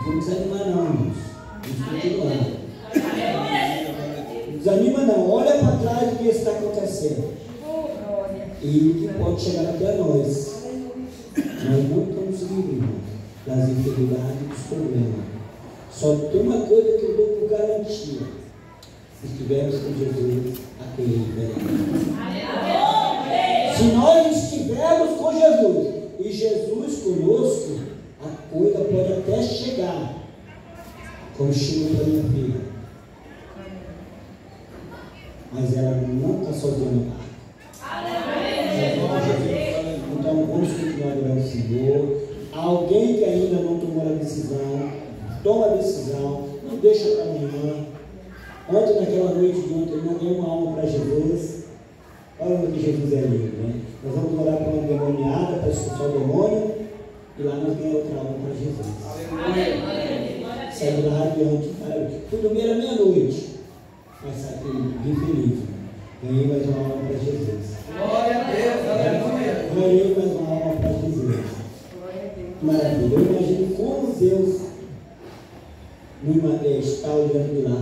Não desanima não, irmãos. Vamos continuar. Não desanima não. Olha para trás do que está acontecendo. E que pode chegar até nós. Nós não estamos livres das enfermidades e dos problemas. Só tem uma coisa que eu dou por garantia. Se estivermos com Jesus, aquele veremos. Se nós estivermos com Jesus e Jesus conosco, a coisa pode até chegar, como chegou para minha filha. Mas ela não está sozinha no barco. Então vamos continuar adorando o Senhor. Alguém que ainda não tomou a decisão, toma a decisão, não deixa para amanhã. Ontem, naquela noite de ontem, eu mandei uma alma para Jesus. Olha que Jesus é lindo, né? Nós vamos orar para uma endemoniada, para expulsar o demônio, e lá nós ganhamos outra alma para Jesus. Saiu da radiante. Fui dormir à meia-noite, mas saí bem feliz. Ganhei mais uma alma para Jesus. Glória a Deus, aleluia. Ganhei mais uma alma para Jesus. Maravilha. Eu imagino como Deus está olhando de lá.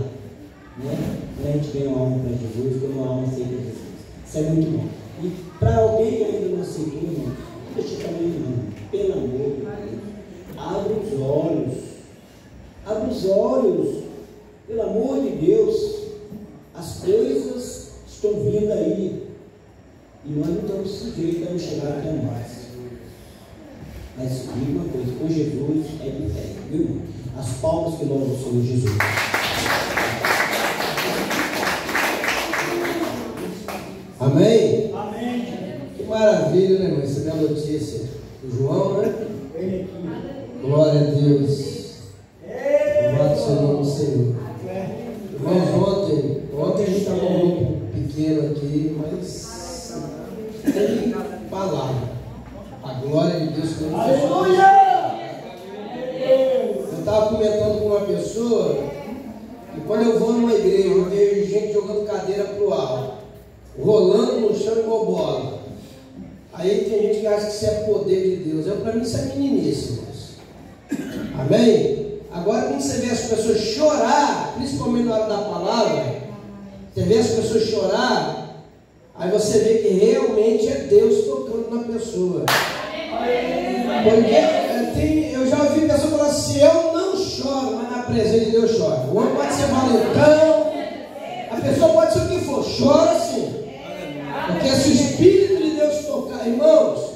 Né? Quando a gente ganha uma alma para Jesus, quando uma alma aceita Jesus. Isso é muito bom. E para alguém que ainda não aceitou, irmão, não deixa também não. Pelo amor de Deus. Abre os olhos. Abre os olhos. Pelo amor de Deus. As coisas estão vindo aí. E nós não estamos sujeitos a não chegar até nós. Mas diga uma coisa, com Jesus é de fé, viu? As palmas que louvam o Senhor Jesus. Amém? Amém. Que maravilha, né, irmão? Essa é a notícia do João, né? Glória a Deus. Louvado seja o nome do Senhor. Irmãos, ontem a gente estava um grupo pequeno aqui, mas tem palavra. A glória de Deus. Aleluia! Eu estava comentando com uma pessoa que quando eu vou numa igreja, eu vejo gente jogando cadeira pro alto, rolando no chão igual bola. Aí tem gente que acha que isso é poder de Deus. Para mim isso é meninice, irmãos. Amém? Agora quando você vê as pessoas chorar, principalmente na hora da palavra, você vê as pessoas chorar, aí você vê que realmente é Deus tocando na pessoa. Porque eu já ouvi pessoas falar assim, eu não choro, mas na presença de Deus choro. O homem pode ser valentão, a pessoa pode ser o que for, chora sim. Porque se o Espírito de Deus tocar, irmãos,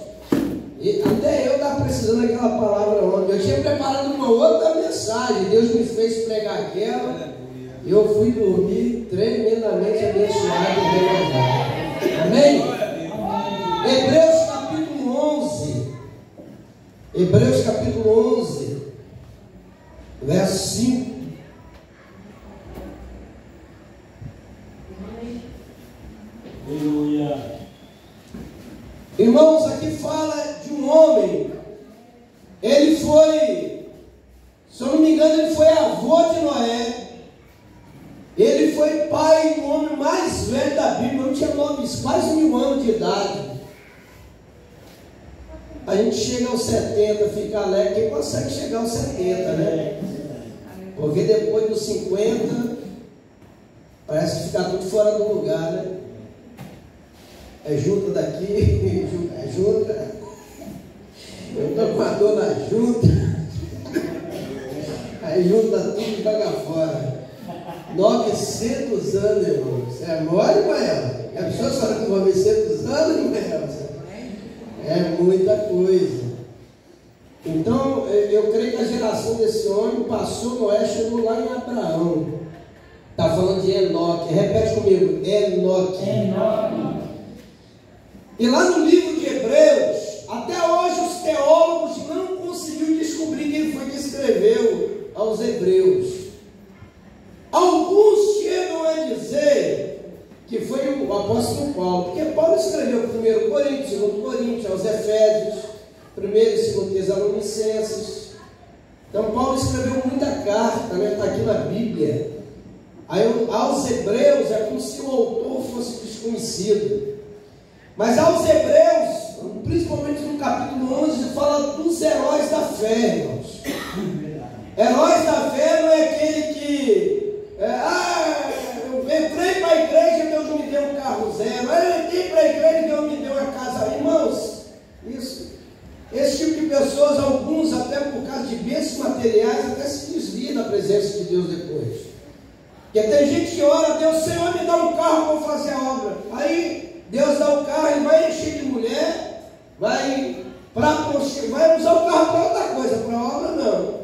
até eu estava precisando daquela palavra ontem. Eu tinha preparado uma outra mensagem, Deus me fez pregar aquela, e eu fui dormir tremendamente abençoado e renovado. Amém? Hebreus capítulo 11. Hebreus capítulo 11, verso 5. Aleluia. Irmãos, aqui fala de um homem. Ele foi, se eu não me engano, ele foi avô de Noé. Ele foi pai do homem mais velho da Bíblia. Não tinha quase 1000 anos de idade. A gente chega aos 70, fica alegre. Quem consegue chegar aos 70, né? Porque depois dos 50, parece que fica tudo fora do lugar, né? É junta daqui, é junta. Eu estou com a dor na junta. Aí junta tudo e joga fora. 900 anos, irmãos. É mole, Mael? A pessoa fala com 900 anos, Mael? É muita coisa. Então, eu creio que a geração desse homem passou Noé, chegou lá em Abraão. Está falando de Enoque. Repete comigo, Enoque. E lá no livro de Hebreus, até hoje os teólogos não conseguiram descobrir quem foi que escreveu aos Hebreus. Alguns chegam a dizer que foi o apóstolo Paulo, porque Paulo escreveu 1 Coríntios, 2 Coríntios, aos Efésios, 1 e 2 Tessalonicenses. Então Paulo escreveu muita carta, né? Está aqui na Bíblia. Aí aos Hebreus é como se o autor fosse desconhecido. Mas aos Hebreus, principalmente no capítulo 11, fala dos heróis da fé, irmãos. Heróis da fé não é aquele que eu entrei para a igreja e Deus me deu um carro zero, eu entrei para a igreja e Deus me deu uma casa. Irmãos, esse tipo de pessoas, alguns até por causa de bens materiais, até se desvia da presença de Deus depois. Porque tem gente que ora a Deus, Senhor, me dá um carro para eu fazer a obra. Aí Deus dá o carro e vai encher de mulher, vai usar o carro para outra coisa, para a obra não.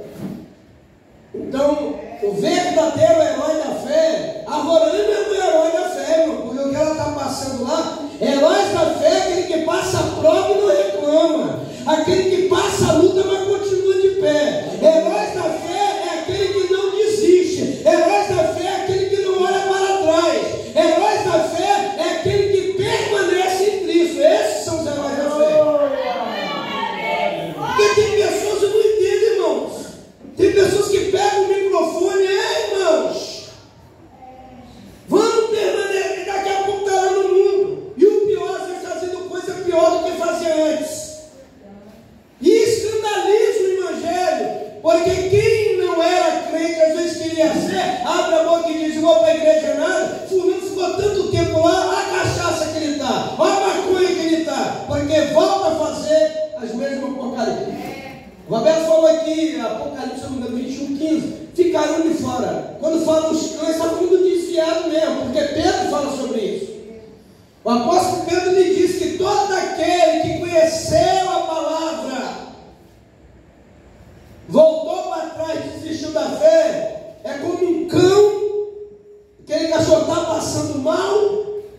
Então, o verdadeiro herói da fé, a Rorane é um herói da fé, irmão, porque o que ela está passando lá, heróis da fé é aquele que passa a prova e não reclama, aquele que passa a luta, mas continua de pé. Heróis da fé é aquele que não desiste, heróis da fé é aquele que não olha para trás, heróis da fé é aquele que permanece em Cristo. Esses são os heróis da fé. Porque tem pessoas que não entendem, irmãos. Tem pessoas que pegam o microfone, irmãos, vamos permanecer, daqui a pouco está lá no mundo, e o pior, você está fazendo coisa pior do que fazia antes, e escandaliza o evangelho, porque quem não era crente, às vezes queria ser, abre a boca e diz, vou para a igreja nada, fulano ficou tanto tempo lá, a cachaça que ele está, a maconha que ele está, porque volta a fazer as mesmas porcarias. O Roberto falou aqui, Apocalipse 21:15, ficaram de fora. Quando fala os cães, está falando desviado mesmo, porque Pedro fala sobre isso. O apóstolo Pedro lhe diz que todo aquele que conheceu a palavra, voltou para trás e desistiu da fé, é como um cão, aquele cachorro está passando mal,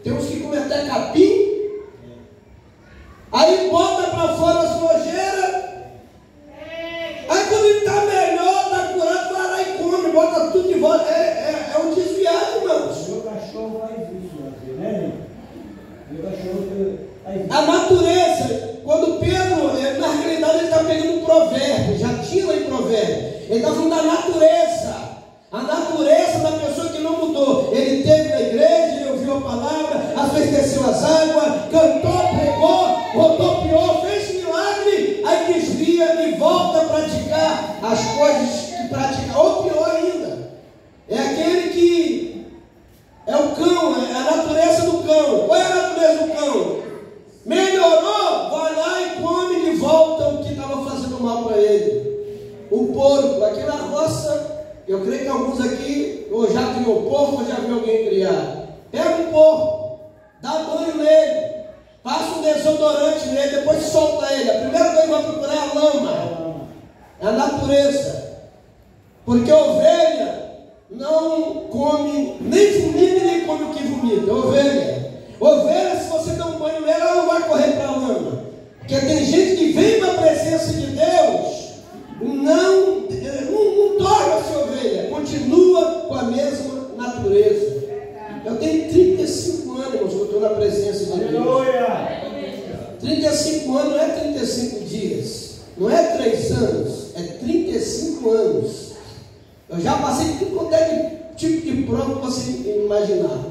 tem uns que comem até capim, aí bota para fora as nojeiras. Aí quando ele está melhor, está curado, vai lá e come, bota tudo de volta. É um desviado, irmãos. Meu cachorro faz isso, né? Meu cachorro faz isso. A natureza, quando Pedro, na realidade ele está pegando um provérbio, já tinha lá em provérbio. Ele está falando da natureza. A natureza da pessoa que não mudou. Ele esteve na igreja, ele ouviu a palavra, às vezes desceu as águas, cantou, pregou, rodopiou, fez milagre, aí desvia e volta a praticar as coisas que pratica, ou pior ainda, é aquele que é o cão, é a natureza do cão. Qual é a natureza do cão? Melhorou, vai lá e come de volta o que estava fazendo mal para ele. O porco, aqui na roça, eu creio que alguns aqui, ou já criou porco, ou já viu alguém criar. Pega um porco, dá banho nele, passa um desodorante nele, depois solta ele. A primeira coisa que vai procurar é a lama, é a natureza. Porque a ovelha não come, nem vomita, nem come o que vomita. Ovelha, se você der um banho nela, ela não vai correr para a lama. Porque tem gente que vem para a presença de Deus, não torna-se ovelha, continua com a mesma natureza. Eu tenho 35 anos, irmãos, que eu estou na presença de Deus. 35 anos não é 35 dias, não é 3 anos, é 35 anos. Eu já passei por tudo quanto é tipo de prova que você imaginar.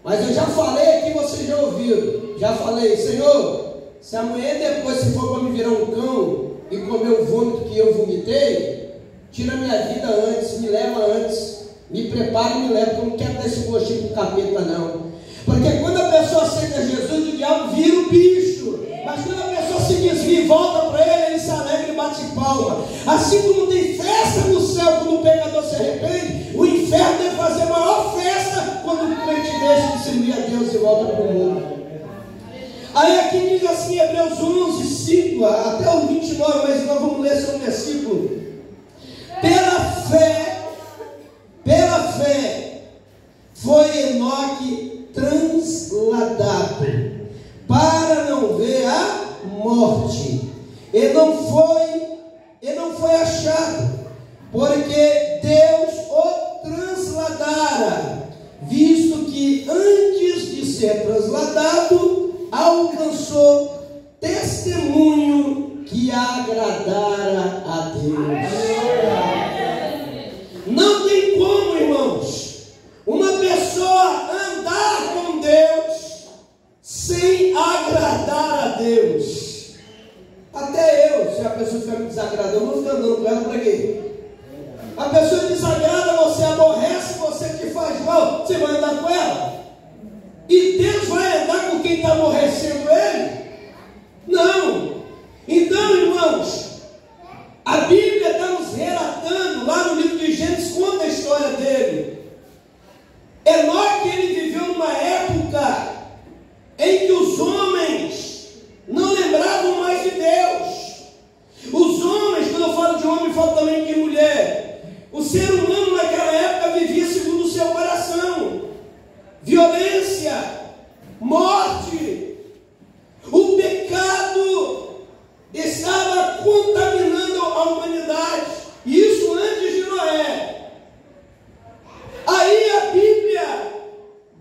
Mas eu já falei aqui, vocês já ouviram. Já falei, Senhor, se amanhã depois se for para me virar um cão e comer o vômito que eu vomitei, tira minha vida antes, me leva antes, me prepara e me leva, porque eu não quero dar esse gostinho pro capeta não. Porque quando a pessoa aceita Jesus, o diabo vira o bicho. Mas quando a pessoa se desvia e volta para ele, ele se alegra e bate palma. Assim como tem festa no céu quando o pecador se arrepende, o inferno deve fazer a maior festa quando o crente deixa de servir a Deus e volta para o mundo. Aí aqui diz assim, Hebreus 11, 5 até o 29, mas nós vamos ler só um versículo. Pela fé, foi Enoque transladado para não ver a morte. Ele não foi achado, porque Deus o transladara, visto que antes de ser transladado, alcançou testemunho que agradara a Deus. Não tem como, irmãos, uma pessoa andar com Deus sem agradar a Deus. Até eu, se a pessoa ficar me desagradando, eu não fico andando com ela para quê? você vai andar com ela? E Deus vai andar com quem está aborrecendo ele? Não. Então, irmãos, a Bíblia está nos relatando, lá no livro de Gênesis, conta a história dele. Enoque, ele viveu numa época em que os homens não lembravam mais de Deus. Os homens, quando eu falo de homem, eu falo também de mulher. O ser humano naquela época vivia segundo o seu coração. Violência, morte, o pecado estava contaminando a humanidade. Isso antes de Noé. Aí a Bíblia,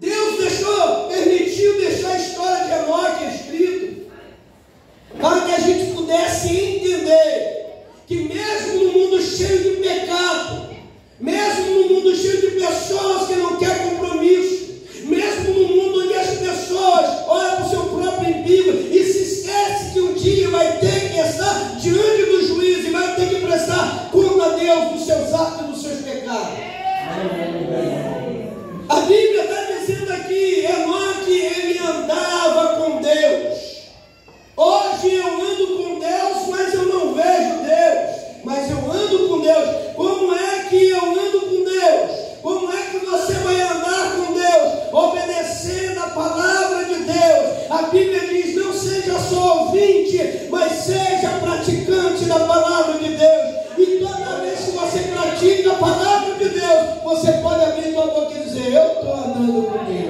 Deus permitiu deixar a história de Enoque escrito, para que a gente pudesse entender que mesmo no mundo cheio de pecado, mesmo no mundo cheio de pessoas que não querem compromisso, mesmo no mundo onde as pessoas olham para o seu próprio umbigo e se esquece que um dia vai ter que estar diante do juízo e vai ter que prestar conta a Deus dos seus atos e dos seus pecados. A Bíblia está dizendo aqui, Enoque, ele andava com Deus. Hoje eu ando com Deus, mas eu não vejo Deus. Mas eu ando com Deus. Como é que eu ando com Deus? Como é que você vai andar com Deus? Obedecendo a palavra de Deus. A Bíblia diz, não seja só ouvinte, mas seja praticante da palavra de Deus. E toda vez que você pratica a palavra de Deus, você pode abrir sua boca e dizer, eu estou andando com Deus.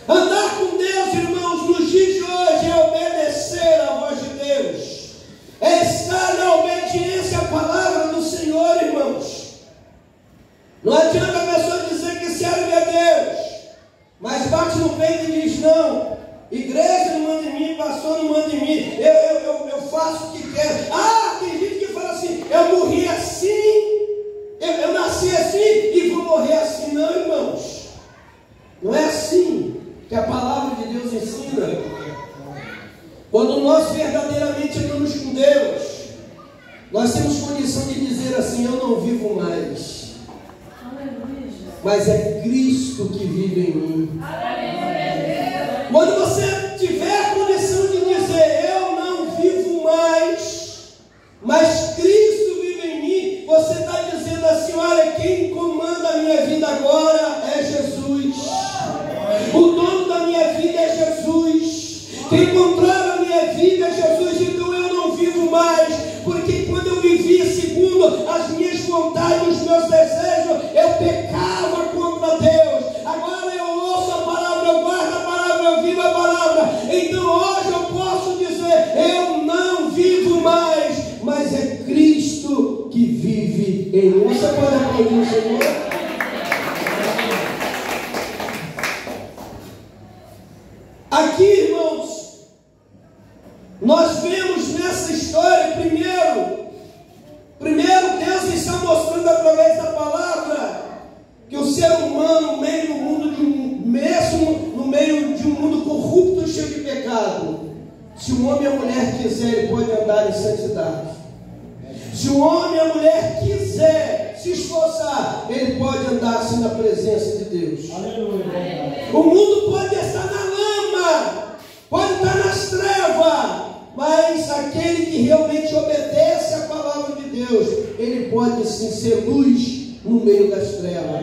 Andar com Deus, irmãos, nos dias de hoje é obedecer à voz de Deus. É estar na obediência à palavra do Senhor, irmãos. Não adianta a pessoa dizer que serve a Deus, mas bate no peito e diz, não, igreja não manda em mim, pastor não manda em mim, eu faço o que quero. Ah, tem gente que fala assim, eu morri assim, eu nasci assim e vou morrer assim. Não, irmãos, não é assim que a palavra de Deus ensina. Quando nós verdadeiramente andamos com Deus, nós temos condição de dizer assim, eu não vivo mais, mas é Cristo que vive em mim. Quando você tiver condição de dizer, eu não vivo mais, mas Cristo vive em mim, você está dizendo assim, olha, quem comanda a minha vida agora é Jesus. O dono da minha vida é Jesus. Quem controla a minha vida é Jesus. Então eu não vivo mais, porque quando eu vivia segundo as minhas vontades, os meus desejos, eu pecava contra Deus. Agora eu ouço a palavra, eu guardo a palavra, eu vivo a palavra. Então hoje eu posso dizer, eu não vivo mais, mas é Cristo que vive em mim. Você pode aplaudir o Senhor? Aqui, irmãos, nós vemos nessa história, primeiro Deus está mostrando através da palavra que o ser humano, mesmo no meio de um mundo corrupto e cheio de pecado, se o homem e a mulher quiser, ele pode andar em santidade. Se o homem e a mulher quiser se esforçar, ele pode andar assim na presença de Deus. Aleluia. O mundo pode estar na lama, pode estar nas trevas, mas aquele que realmente obedece à palavra de Deus, ele pode sim ser luz no meio das trevas.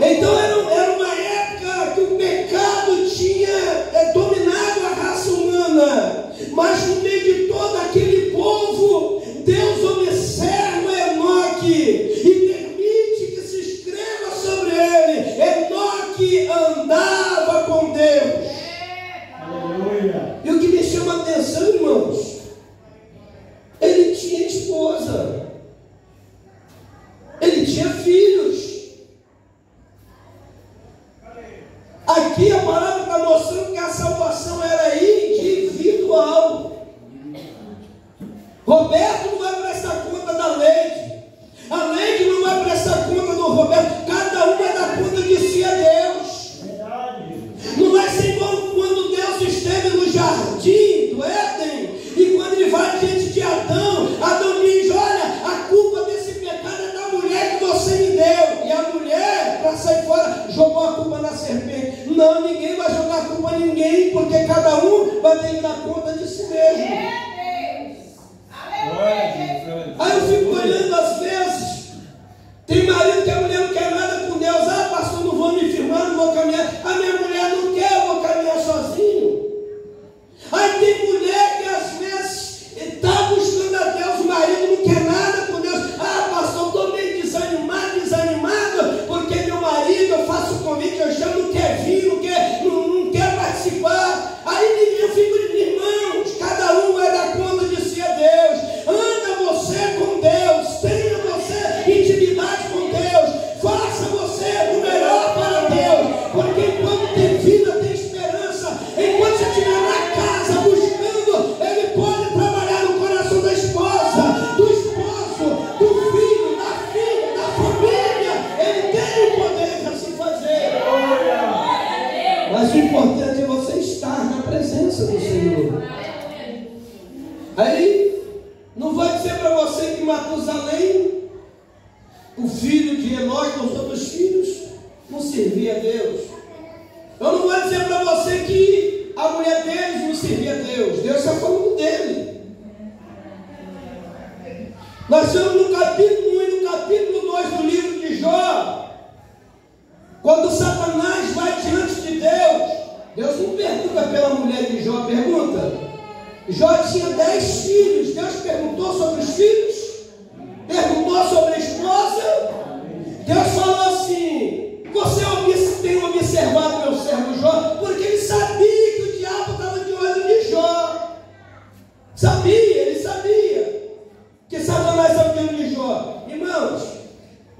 Então era uma época que o pecado tinha dominado a raça humana, mas no meio de todo aquele povo, Deus observa Enoque e permite que se escreva sobre ele. Enoque andava com Deus. Aleluia. E o que me chama a atenção, irmãos, ele tinha esposa, ele tinha filhos. Aqui a palavra está mostrando que a salvação era individual. Roberto não vai prestar conta da Leide, a Leide não vai prestar conta do Roberto, cada um vai dar conta de si a Deus. Não vai ser igual quando Deus esteve no jardim mas tem que dar conta de si mesmo. Aí eu fico olhando às vezes, tem marido que a mulher não quer nada com Deus. Ah, pastor, não vou me firmar, não vou caminhar. A minha mulher não quer, eu vou caminhar sozinho. Aí tem mulher que às vezes está buscando a Deus, o marido não quer nada com Deus. Ah, pastor, estou meio desanimado, porque meu marido, eu faço o convite, eu chamo, não quer vir, não quer participar. Aí eu fico de irmãos, cada um vai dar conta de si a Deus. Anda você com Deus, tenha você intimidade com Deus, faça você o melhor para Deus, porque enquanto tem vida, tem esperança. Enquanto você estiver na casa buscando, Ele pode trabalhar no coração da esposa, do esposo, do filho, da filha, da família. Ele tem o poder de assim fazer. Mas o importante é você estar na presença do Senhor. Aí, não vai dizer para você que Matusalém, o filho de Enós, com os outros filhos, não servia a Deus. Eu não vou dizer para você que a mulher deles não servia a Deus. Deus está falando dele. Nós estamos no capítulo 1 e no capítulo 2 do livro de Jó. Quando Satanás vai diante de Deus, Deus não pergunta pela mulher de Jó, pergunta. Jó tinha 10 filhos. Deus perguntou sobre os filhos, perguntou sobre a esposa. Deus falou assim: você tem observado meu servo Jó? Porque ele sabia que o diabo estava de olho de Jó. Ele sabia que Satanás estava de olho de Jó. Irmãos,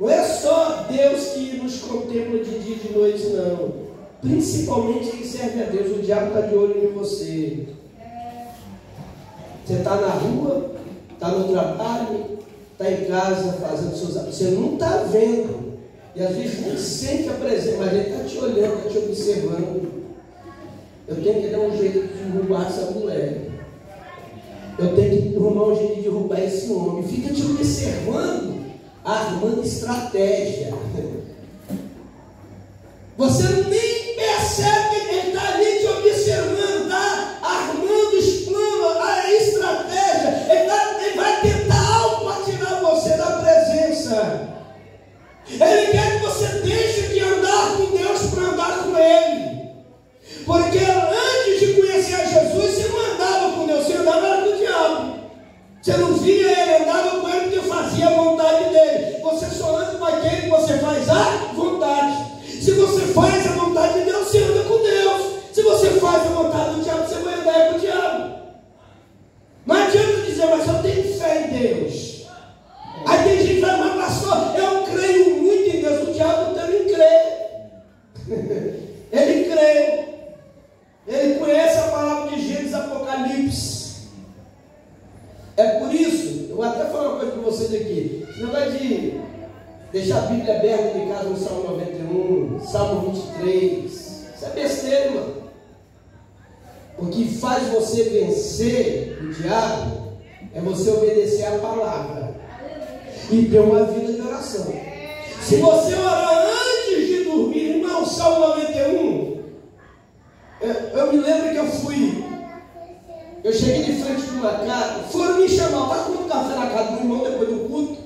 não é só Deus que nos contempla de dia e de noite, não. Principalmente quem serve a Deus. O diabo está de olho em você. Você está na rua, está no trabalho, está em casa fazendo seus hábitos. Você não está vendo. E às vezes nem sente a presença, mas ele está te olhando, está te observando. Eu tenho que dar um jeito de derrubar essa mulher. Eu tenho que arrumar um jeito de derrubar esse homem. Fica te observando, armando estratégia. Você nem percebe que ele está ali te observando, está armando os planos, a estratégia. Ele vai tentar tirar você da presença. Ele quer que você deixe de andar com Deus para andar com Ele. Porque antes de conhecer a Jesus, você não andava com Deus, você andava com o diabo. Você não via Ele, andava com Ele porque fazia a vontade dEle. Você só anda com aquele que você faz a vontade. Se você faz a vontade de Deus, você anda com Deus. Se você faz a vontade do diabo, você vai andar com o diabo. Não adianta dizer, mas eu tenho fé em Deus. Aí tem gente que fala, mas pastor, eu creio muito em Deus. O diabo também crê. Ele crê. Ele conhece a palavra de Gênesis, Apocalipse. É por isso, eu vou até falar uma coisa para vocês aqui. Você não vai deixar a Bíblia aberta em casa no Salmo 91, Salmo 23. Isso é besteira, irmão. O que faz você vencer o diabo é você obedecer a palavra e ter uma vida de oração. Se você orar antes de dormir, irmão, Salmo 91, eu me lembro que eu cheguei de frente de uma casa, foram me chamar, estava tomando café na casa do irmão depois do culto.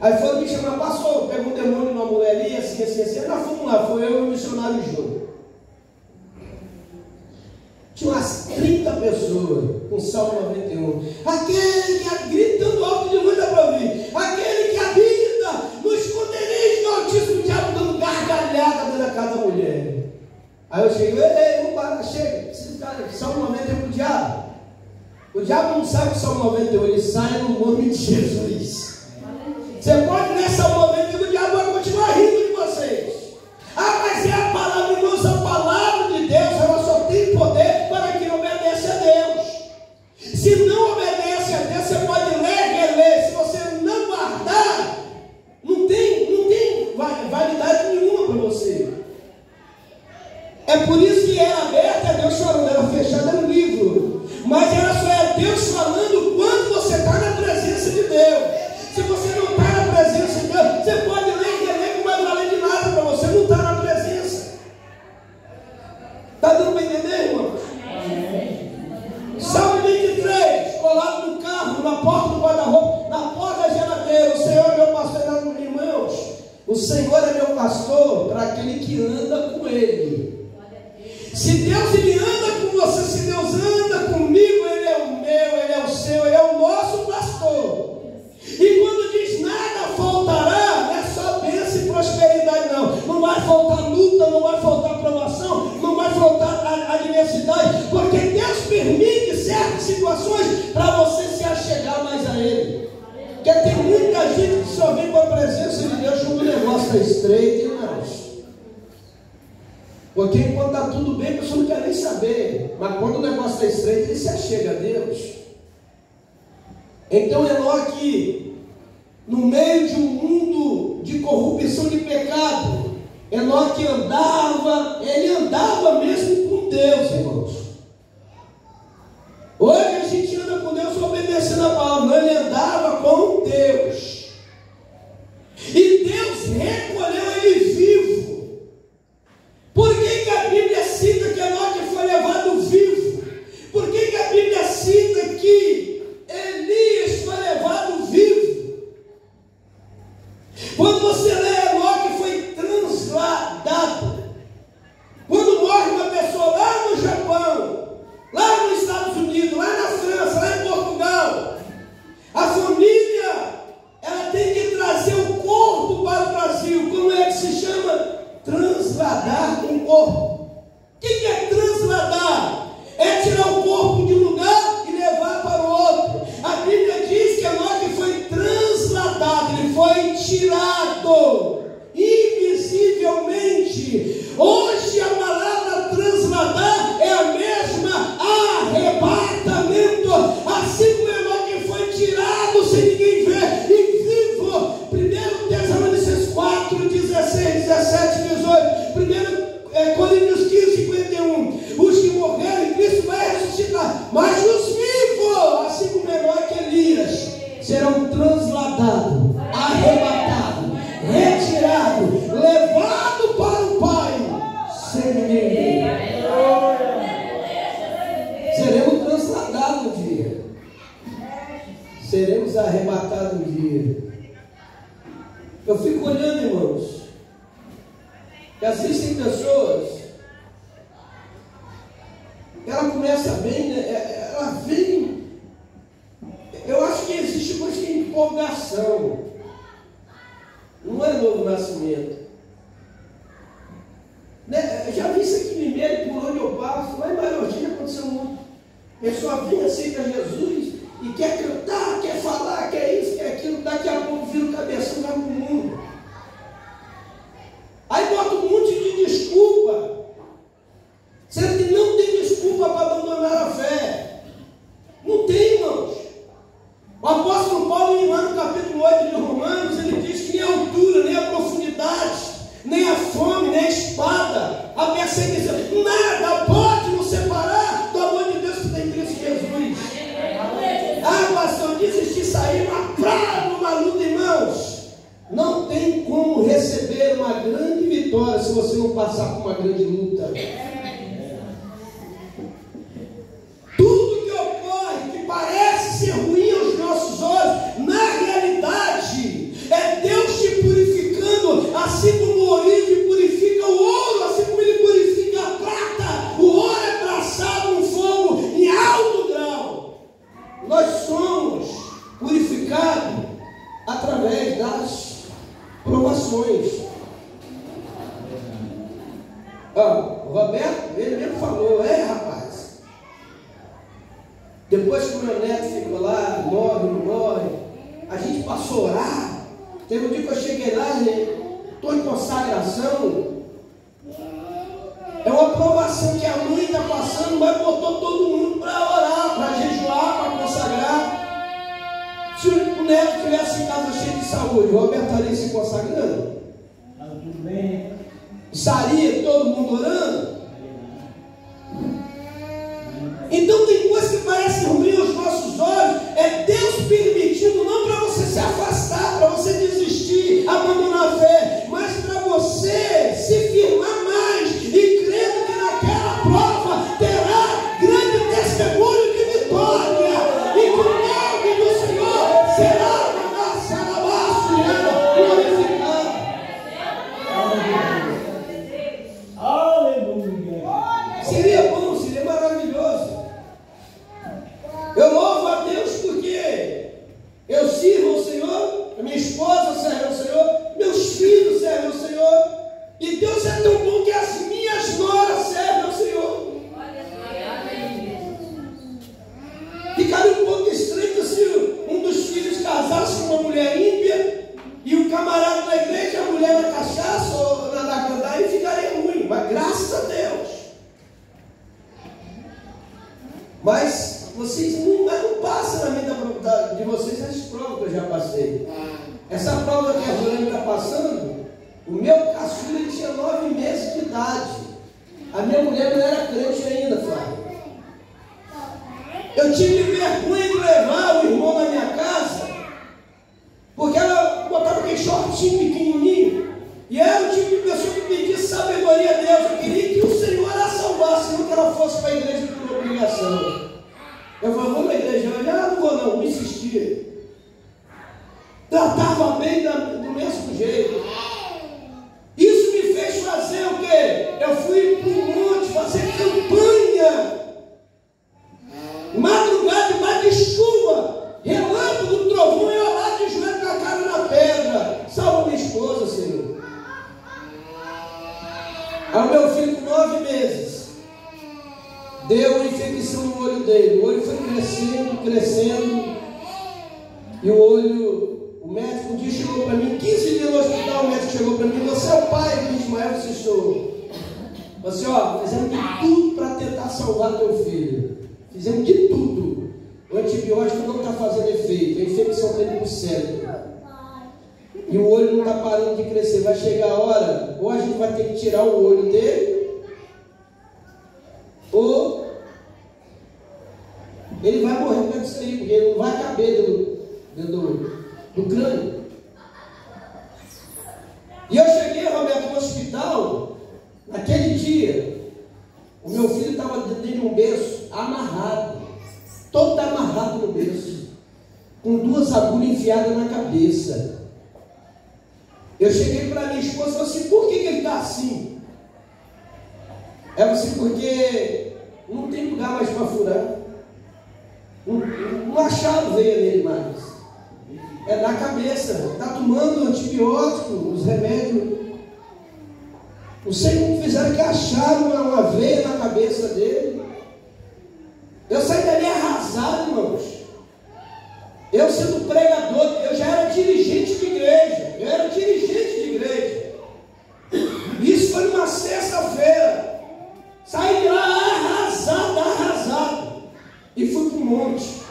Aí foram me chamar, passou, pegou um demônio numa mulher ali, assim. Nós fomos lá, foi eu e o missionário Júnior. Tinha umas 30 pessoas com Salmo 91. Aquele que gritando alto de luz dá para ouvir. Aquele que habita no esconderijo do Altíssimo, o diabo dando gargalhada dentro da casa da mulher. Aí eu cheguei, vamos parar, chega. Salmo 91 para o diabo. O diabo não sabe que Salmo 91, ele sai no nome de Jesus. Você pode ler Salmo 91, o diabo vai continuar rindo de vocês. Ah, mas é a palavra, irmãos, a palavra de Deus, ela só tem poder para quem obedece a Deus. Se não obedece a Deus, você pode ler e reler. Se você não guardar, não tem validade nenhuma para você. É por isso que era aberta, é Deus falando, era fechada no livro. Mas ela só é Deus falando quando você está na presença de Deus. aquele que anda com Ele. Se Deus ele anda com você, se Deus anda comigo, Ele é o meu, Ele é o seu, Ele é o nosso pastor. E quando diz nada faltará, não é só bênção e prosperidade, não. Não vai faltar luta, não vai faltar provação, não vai faltar adversidade, porque Deus permite certas situações para você se achegar mais a Ele. Porque tem muita gente que só vem com a presença de Deus quando o negócio está estreito, irmãos. Porque enquanto está tudo bem, a pessoa não quer nem saber. Mas quando o negócio está estreito, ele se achega a Deus. Então Enoque, no meio de um mundo de corrupção, de pecado, Enoque ele andava mesmo com Deus, irmãos. Hoje a gente anda com Deus obedecendo a palavra, mas ele andava com Deus. E Deus recolheu ele vivo. Por que a Bíblia cita que Enoque foi levado vivo? Por que a Bíblia cita que Elias foi levado vivo? Quando você lê, Enoque foi transladado. Quando morre uma pessoa lá no Japão, lá nos Estados Unidos, lá na França, lá em Portugal, a família ela tem que trazer o corpo para o Brasil. Como é que se chama? Transladar um corpo. O que é transladar? É tirar o corpo de um lugar e levar para o outro. A Bíblia diz que Enoque foi transladado, ele foi tirado invisivelmente. Hoje a palavra transladar é a mesma arrebatamento. Assim como Enoque foi tirado sem ninguém ver e vivo. 1 Tessalonicenses 4, 16, 17, 18. 1 Coríntios 15, 51. Os que morreram em Cristo vai ressuscitar, mas os vivos, assim como Enoque e Elias, serão transladados, arrebatados, retirados, levados para o Pai, sem ninguém ver. Seremos transladados um dia, seremos arrebatados um dia. Eu fico olhando, irmãos, que existem pessoas, ela começa bem, né? Ela vem, eu acho que existe coisa de empolgação, não é novo nascimento, né? Já vi isso aqui em Limeira, por onde eu passo, lá em Mariotinha aconteceu muito. A pessoa vem, aceita Jesus e quer cantar, quer falar, quer isso, quer aquilo, daqui a pouco vira o cabeção e vai para o mundo. Aí bota um monte de desculpa, sendo que não tem desculpa para abandonar a fé. Não tem, irmãos. O apóstolo Paulo, lá no capítulo 8 de Romanos, ele diz que nem a altura, nem a profundidade, nem a fome, nem a espada, a perseguição, nada pode nos separar do amor de Deus que tem em Cristo Jesus. Ah, pastor, desistir, sair uma praga, uma luta, irmãos. Não tem como receber uma grande vitória se você não passar por uma grande luta. Tudo que ocorre, que parece ser ruim aos nossos olhos, na realidade, é Deus te purificando, assim como o olivo purifica o ouro, assim como Ele purifica a prata. O ouro é traçado no fogo em alto grau. Nós somos purificados através das provações. O Roberto, ele mesmo falou, rapaz, depois que o meu neto ficou lá, morre, não morre, a gente passou a orar. Teve um dia que eu cheguei lá, estou em consagração. É uma provação que a mãe está passando, mas botou todo mundo para orar, para jejuar, para consagrar. Se o neto tivesse em casa cheio de saúde, o Roberto estaria se consagrando? Tudo bem. Estaria todo mundo orando? Então tem coisas que parecem ruim aos nossos olhos, é Deus permitindo, não para você se afastar, para você desistir, abandonar a fé, mas para você se firmar mais e crendo que naquela prova terá grande testemunho de vitória, e que o nome do Senhor será glorificado. Mas vocês não passam na vida de vocês as provas que eu já passei. Essa prova que a Jolene está passando, o meu caçula ele tinha 9 meses de idade. A minha mulher não era crente ainda, Flávio. Eu tive vergonha de levar o irmão na minha casa, porque ela botava aquele shortinho pequenininho, e era o tipo de pessoa que pedia sabedoria a Deus. Eu queria que o Senhor a salvasse, não que ela fosse para a igreja por obrigação. Eu falei, vou na igreja. Ela, não vou não, me insistia. Tratava bem do mesmo jeito. Isso me fez fazer o quê? Eu fui para o monte fazer campanha. Madrugada, debaixo de chuva, relâmpago, trovão, e eu lá de joelho com a cara na pedra. Salva minha esposa, Senhor. Aí o meu filho com 9 meses deu uma infecção no olho dele. O olho foi crescendo. E o médico um dia chegou para mim, 15 dias no hospital, o médico chegou para mim, você é o pai do Ismael, você sou. Você, fizemos de tudo para tentar salvar teu filho. Fizemos de tudo. O antibiótico não está fazendo efeito. A infecção está indo para o cérebro. E o olho não está parando de crescer. Vai chegar a hora, ou a gente vai ter que tirar o olho dele, ou ele vai morrer por causa disso aí, porque ele não vai caber dentro do crânio. E eu cheguei, Roberto, no hospital, naquele dia, o meu filho estava dentro de um berço, amarrado, todo amarrado no berço, com 2 agulhas enfiadas na cabeça. Eu cheguei para minha esposa e falei assim, por que ele está assim? Ela falou assim, porque não tem lugar mais para furar. Não acharam veia nele mais. É na cabeça. Está tomando antibiótico, os remédios. Não sei como fizeram que acharam uma veia na cabeça dele. Eu saí dali arrasado, irmãos. Eu sendo pregador, eu já era dirigente de igreja. Isso foi numa sexta-feira. Saí de lá arrasado. E fui para o monte.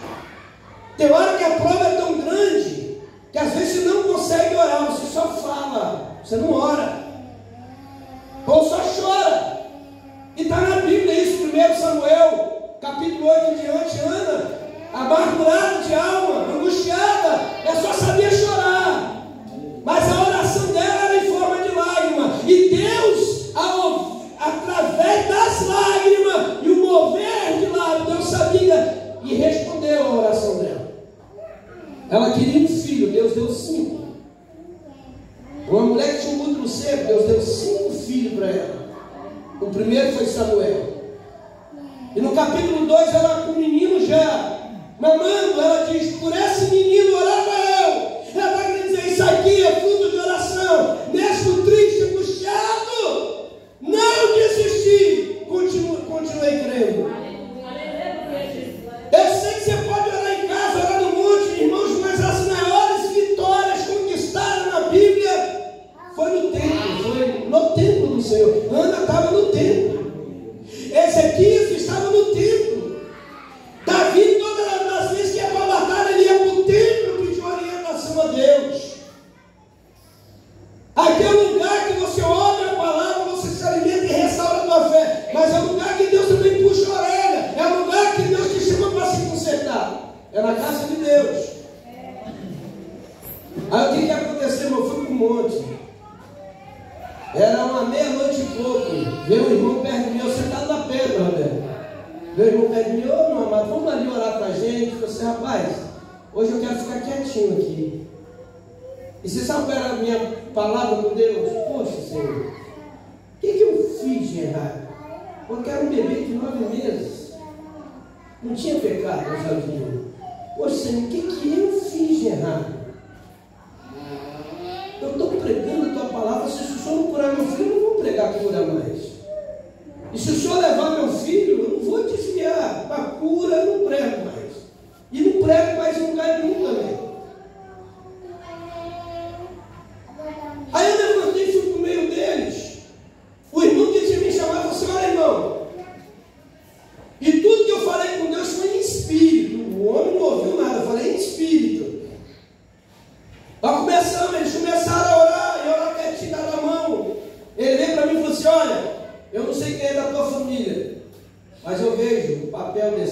Tem hora que a prova é tão grande que às vezes você não consegue orar, você só fala, você não ora. Ou só chora. E está na Bíblia isso, 1 Samuel, capítulo 8 em diante. Ana, amargurada de alma, angustiada, só sabia chorar. Mas a oração dela era em forma de lágrima. E Deus, através das lágrimas e o mover de lágrimas, Deus sabia e respondeu a oração dela. Ela queria um filho, Deus deu 5. Uma mulher que tinha um útero seco, Deus deu 5 filhos para ela. O primeiro foi Samuel. E no capítulo 2, ela com o menino já mamando, ela diz, por esse menino orava eu. Ela está querendo dizer, isso aqui é fruto de oração. Mesmo triste, angustiado, não desisti, continuei crendo. Eu sei que você pode orar em casa, orar no monte, irmãos, mas as maiores vitórias conquistadas na Bíblia foi no templo do Senhor. Ana estava no templo. Ezequias estava no templo. Davi, todas as vezes que ia para a batalha, ele ia para o templo pedir orientação a Deus. Aqui é o lugar que você ouve a palavra, você se alimenta e restaura a tua fé. Mas é o lugar que Deus também puxa a orelha. É o lugar que Deus te chama para se consertar. É na casa de Deus. Aí o que aconteceu? Eu fui para o monte. Era uma meia-noite e pouco. Veio um irmão perto de mim, eu sentado na pedra, Roberto. Veio um irmão perto de mim, ô meu amado, vamos ali orar para a gente. Eu falei assim, rapaz, hoje eu quero ficar quietinho aqui. E você sabe qual era a minha palavra com Deus? Poxa, Senhor, o que eu fiz de errado? Porque era um bebê de 9 meses. Não tinha pecado aos olhos de Deus. Poxa, Senhor, o que eu fiz de errado? Eu estou pregando a tua palavra. Se o Senhor não curar meu filho, eu não vou pregar cura mais. E se o Senhor levar meu filho, eu não vou desviar. Para cura eu não prego mais. E não prego mais em lugar nenhum também. Aí eu levantei e fui para o meio deles. O irmão que tinha me chamado falou assim, olha irmão, e tudo que eu falei com Deus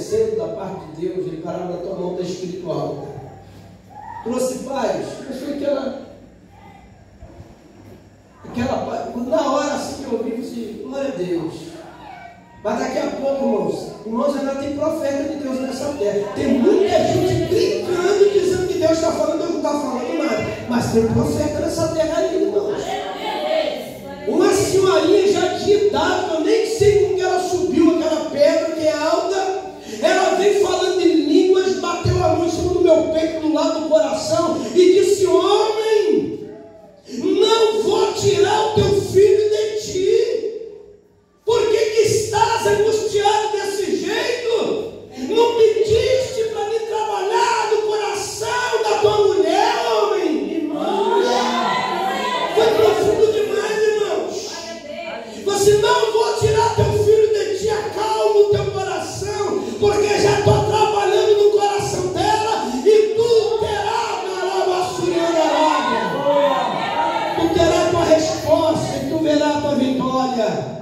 exemplo da parte de Deus, ele parava na tua mão da espiritual. Trouxe paz, achou aquela paz. Na hora assim que eu ouvi, eu disse, glória a Deus. Mas daqui a pouco, irmãos, ainda tem profeta de Deus nessa terra. Tem muita gente brincando, dizendo que Deus está falando, Deus não está falando nada. Mas tem profeta nessa terra ainda, irmãos. Uma senhorinha já de idade, eu nem sei como que ela subiu aquela pedra que é alta. Ela veio falando em línguas, bateu a mão em cima do meu peito, do lado do coração, e disse: homem, não vou tirar o teu filho de ti. Por que estás angustiado desse jeito? Não pediste para me trabalhar no coração da tua mulher, homem? Irmãos, foi profundo demais, irmãos. Você: não vou tirar teu filho de ti, acalma o teu coração, porque já estou trabalhando no coração dela, e tu terás tu terás tua resposta, e tu verás a tua vitória.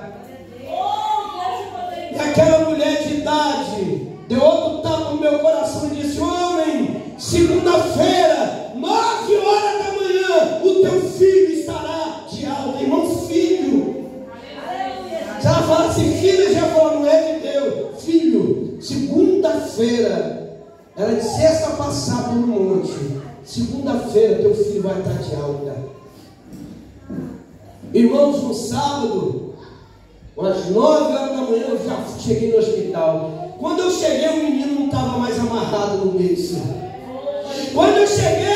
E aquela mulher de idade deu outro tapa no meu coração e disse: homem, segunda-feira, 9 horas da manhã, o teu filho estará de alta. Irmão, filho. Se ela fala assim, filho, já fala, não é de Deus. Filho, segunda-feira, ela de sexta passada no monte, segunda-feira teu filho vai estar de alta. Irmãos, no sábado, às 9 horas da manhã, eu já cheguei no hospital. Quando eu cheguei, o menino não estava mais amarrado no berço. Quando eu cheguei,